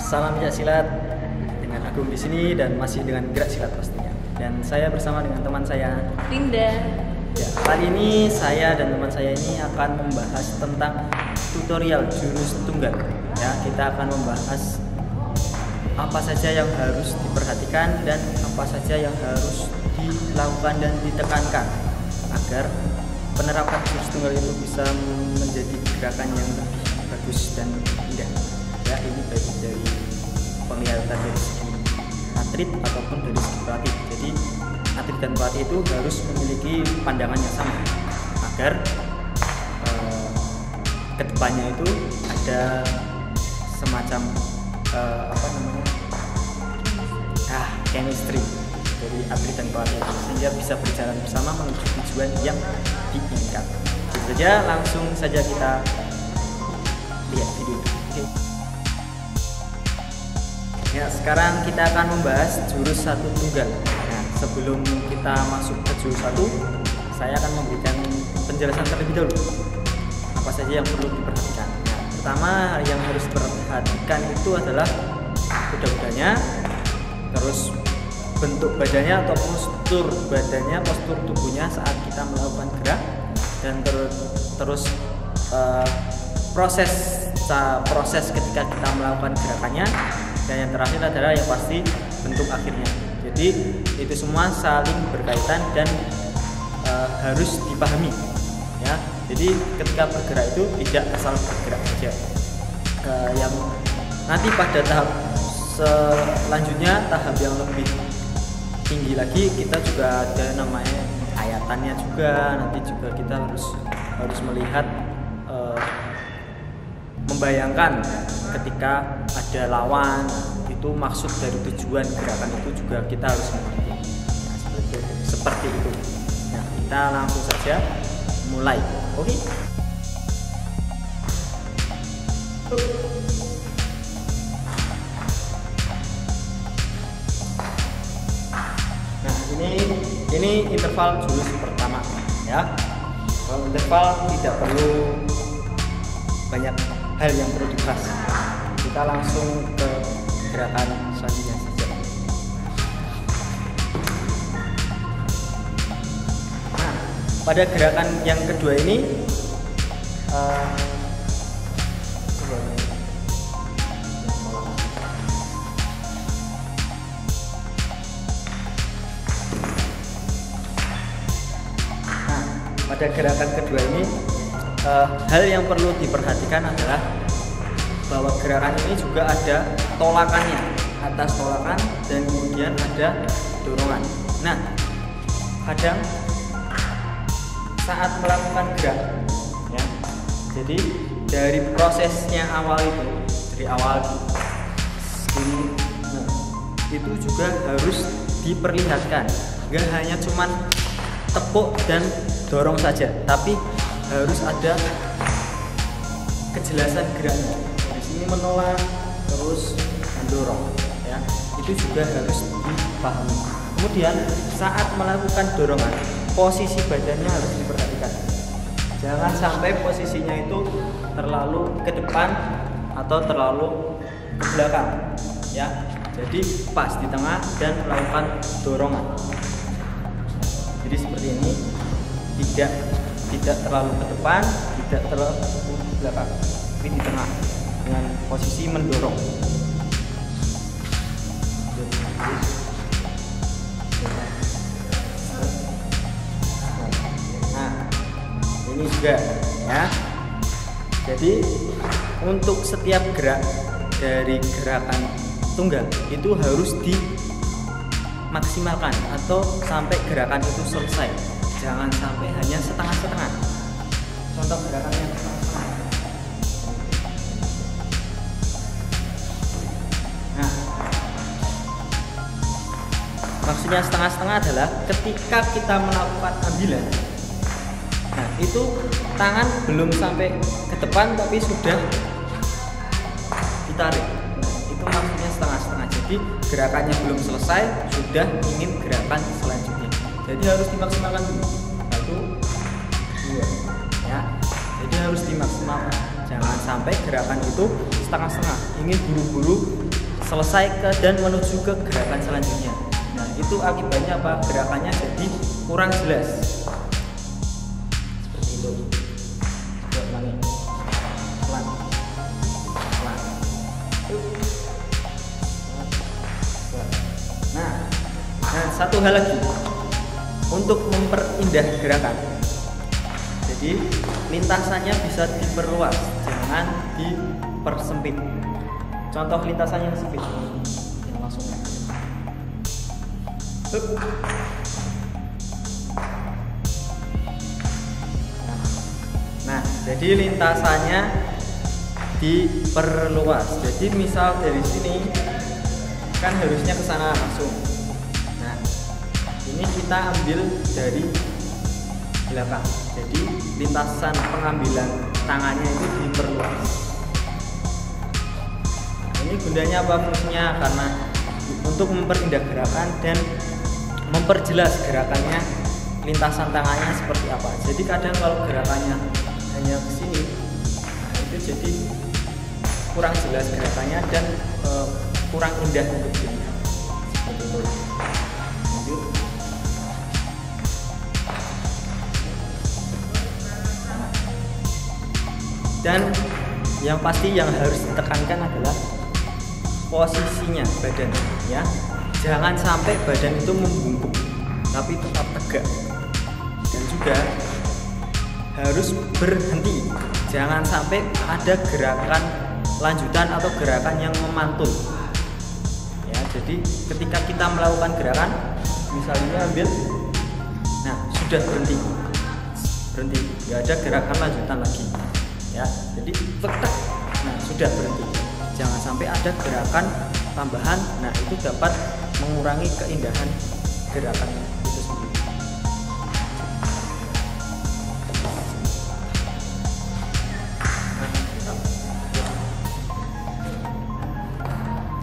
Salam pencak silat dengan Agung di sini dan masih dengan gerak silat pastinya. Dan saya bersama dengan teman saya Linda. Ya, kali ini saya dan teman saya ini akan membahas tentang tutorial jurus tunggal. Ya, kita akan membahas apa saja yang harus diperhatikan dan apa saja yang harus dilakukan dan ditekankan agar penerapan jurus tunggal itu bisa menjadi gerakan yang lebih bagus dan indah. Ya, ini baik dari penglihatan dari segi atlet ataupun dari segi pelatih. Jadi atlet dan pelatih itu harus memiliki pandangan yang sama agar kedepannya itu ada semacam chemistry dari atlet dan pelatih sehingga bisa berjalan bersama menuju tujuan yang diinginkan. Jadi saja langsung saja kita lihat video itu. Ya, sekarang kita akan membahas jurus satu tunggal. Nah, sebelum kita masuk ke jurus satu, saya akan memberikan penjelasan terlebih dahulu apa saja yang perlu diperhatikan. Nah, pertama yang harus diperhatikan itu adalah kuda-kudanya, terus bentuk badannya atau postur badannya, postur tubuhnya saat kita melakukan gerak, dan terus proses ketika kita melakukan gerakannya, dan yang terakhir adalah yang pasti bentuk akhirnya. Jadi itu semua saling berkaitan dan harus dipahami ya. Jadi ketika bergerak itu tidak asal bergerak saja. Yang nanti pada tahap selanjutnya, tahap yang lebih tinggi lagi, kita juga ada namanya ayatannya juga. Nanti juga kita harus melihat, membayangkan ketika ada lawan itu, maksud dari tujuan gerakan itu juga kita harus mengerti. Nah, seperti itu. Nah, kita langsung saja mulai. Oke. Nah, ini interval jurus pertama ya. Kalau interval tidak perlu banyak hal yang perlu dibahas. Kita langsung ke gerakan selanjutnya saja. Nah, pada gerakan yang kedua ini hal yang perlu diperhatikan adalah bahwa gerakan ini juga ada tolakannya, atas tolakan dan kemudian ada dorongan. Nah, kadang saat melakukan gerak ya, jadi dari prosesnya awal itu, dari awal ini, itu juga harus diperlihatkan. Gak hanya cuman tepuk dan dorong saja, tapi harus ada kejelasan geraknya. Di sini menolak, terus mendorong, ya. Itu juga harus dipahami. Kemudian saat melakukan dorongan, posisi badannya harus diperhatikan. Jangan sampai posisinya itu terlalu ke depan atau terlalu ke belakang, ya. Jadi pas di tengah dan melakukan dorongan. Jadi seperti ini, tidak terlalu ke depan, tidak terlalu ke belakang, tapi di tengah dengan posisi mendorong. Nah, ini juga ya. Jadi untuk setiap gerak dari gerakan tunggal itu harus dimaksimalkan atau sampai gerakan itu selesai. Jangan sampai hanya setengah-setengah. Contoh gerakannya setengah-setengah. Nah, maksudnya setengah-setengah adalah ketika kita melakukan ambilan, nah itu tangan belum sampai ke depan tapi sudah ditarik. Nah, itu maksudnya setengah-setengah. Jadi gerakannya belum selesai, sudah ingin gerakan selanjutnya. Jadi harus dimaksimalkan dulu. 1, 2, ya. Jadi harus dimaksimalkan. Jangan sampai gerakan itu setengah-setengah, ingin buru-buru selesai dan menuju ke gerakan selanjutnya. Nah, itu akibatnya apa? Gerakannya jadi kurang jelas. Seperti itu. Coba ulangi. Pelan. Pelan. Nah, satu hal lagi untuk memperindah gerakan. Jadi lintasannya bisa diperluas, jangan dipersempit. Contoh lintasannya yang sempit, yang langsung. Nah, jadi lintasannya diperluas. Jadi misal dari sini kan harusnya ke sana langsung. Nah, ini kita ambil dari belakang. Jadi lintasan pengambilan tangannya itu diperluas. Ini gunanya apa fungsinya? Karena untuk memperindah gerakan dan memperjelas gerakannya, lintasan tangannya seperti apa. Jadi kadang kalau gerakannya hanya ke sini, nah itu jadi kurang jelas gerakannya dan kurang indah untuk dilihat. Seperti itu. Lanjut. Dan yang pasti yang harus ditekankan adalah posisinya badan, ya. Jangan sampai badan itu membungkuk, tapi tetap tegak. Dan juga harus berhenti. Jangan sampai ada gerakan lanjutan atau gerakan yang memantul. Ya, jadi ketika kita melakukan gerakan, misalnya ambil, nah sudah berhenti, nggak ada gerakan lanjutan lagi. Ya, jadi tetap, nah sudah berhenti. Jangan sampai ada gerakan tambahan. Nah, itu dapat mengurangi keindahan gerakan itu sendiri.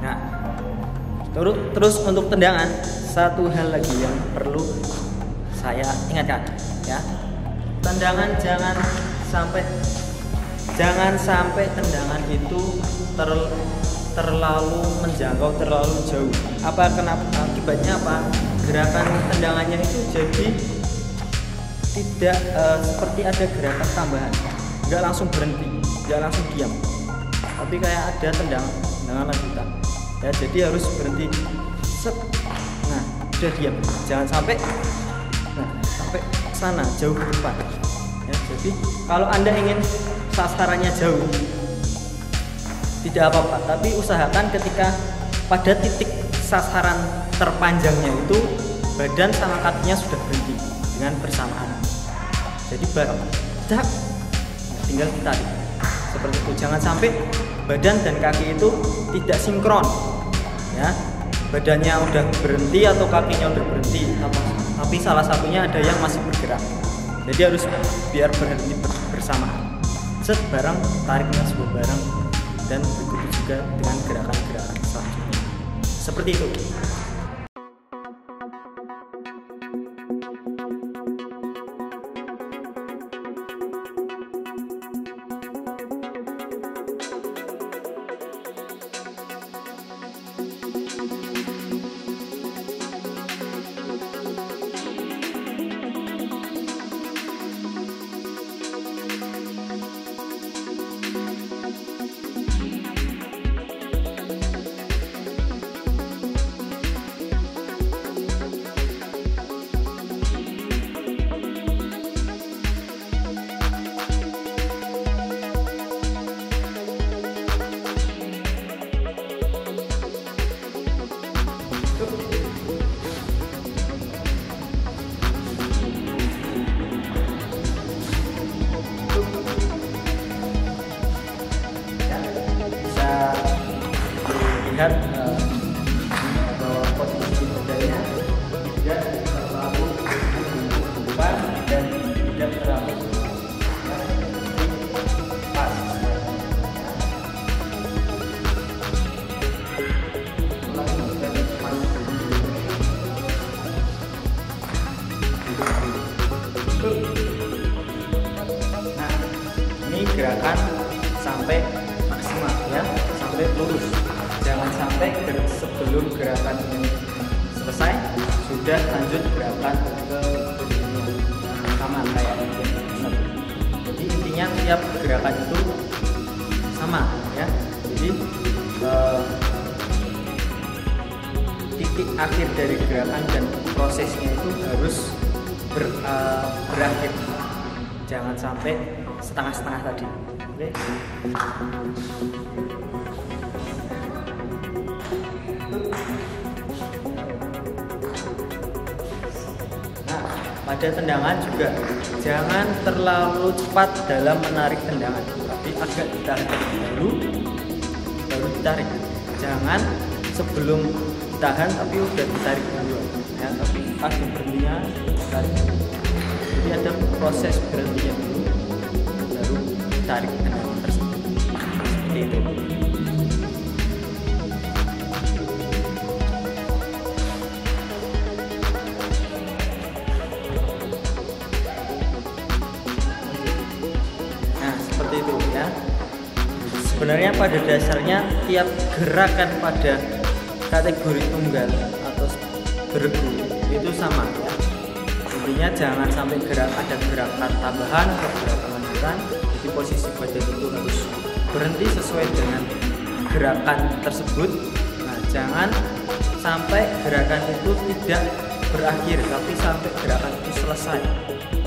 Nah, terus untuk tendangan, satu hal lagi yang perlu saya ingatkan, ya. Tendangan jangan sampai tendangan itu terlalu menjangkau, terlalu jauh. Akibatnya apa? Gerakan tendangannya itu jadi tidak seperti ada gerakan tambahan, nggak langsung berhenti, nggak langsung diam, tapi kayak ada tendangan lanjutan. Ya, jadi harus berhenti. Set. Nah, udah diam. Jangan sampai sana jauh ke depan. Ya, jadi kalau Anda ingin sasarannya jauh, tidak apa-apa, tapi usahakan ketika pada titik sasaran terpanjangnya itu badan sama kakinya sudah berhenti dengan bersamaan. Jadi bareng, nah, tinggal kita seperti itu. Jangan sampai badan dan kaki itu tidak sinkron, ya. Badannya udah berhenti atau kakinya udah berhenti, tapi salah satunya ada yang masih bergerak. Jadi harus biar berhenti bersamaan. Set bareng, tariknya sebuah bareng, dan begitu juga dengan gerakan-gerakan selanjutnya. Seperti itu. Lihat bahwa posisi badannya tidak terlalu depan dan tidak terlalu pas. Nah, ini gerakan sampai maksimal, ya, sampai lurus. jangan sampai sebelum gerakan ini selesai sudah lanjut gerakan ke berikutnya, sama kayak ini. Jadi intinya tiap gerakan itu sama ya. Jadi titik akhir dari gerakan dan prosesnya itu harus berakhir, jangan sampai setengah-setengah tadi. Oke. Nah, pada tendangan juga jangan terlalu cepat dalam menarik tendangan, tapi agak ditarik dulu baru ditarik. Jangan sebelum ditahan tapi udah ditarik dulu ya, tapi pas berhentinya ditarik. Jadi ada proses berhentinya dulu baru ditarik tendangan tersebut, seperti itu. Nah, seperti itu ya. Sebenarnya pada dasarnya tiap gerakan pada kategori tunggal atau bergu itu sama ya. Intinya jangan sampai ada gerakan tambahan atau gerakan lanjutan. Jadi posisi badan itu harus berhenti sesuai dengan gerakan tersebut. Nah, jangan sampai gerakan itu tidak berakhir, tapi sampai gerakan itu selesai.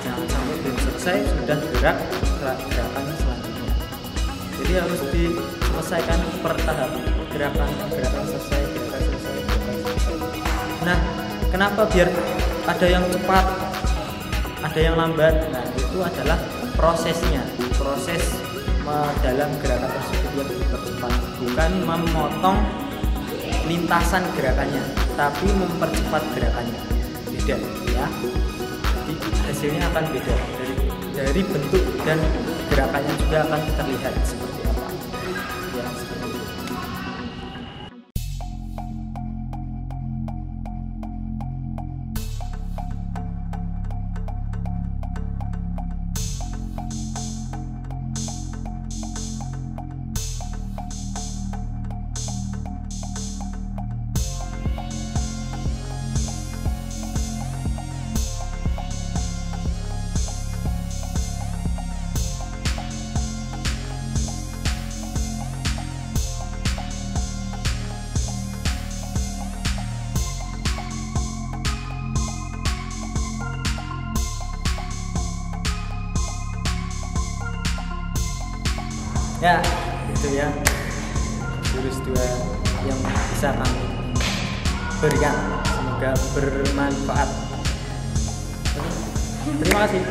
Jangan sampai belum selesai sudah gerakan selanjutnya. Jadi harus diselesaikan per tahap, gerakan selesai. Nah, kenapa biar ada yang cepat, ada yang lambat? Nah, itu adalah prosesnya, proses dalam gerakan tersebut yang dipercepat, bukan memotong lintasan gerakannya, tapi mempercepat gerakannya. Beda ya. Jadi hasilnya akan beda dari bentuk dan gerakannya juga akan terlihat seperti apa. Ya, seperti itu. Ya, itu ya jurus 2 yang bisa kami berikan, semoga bermanfaat. Terima kasih.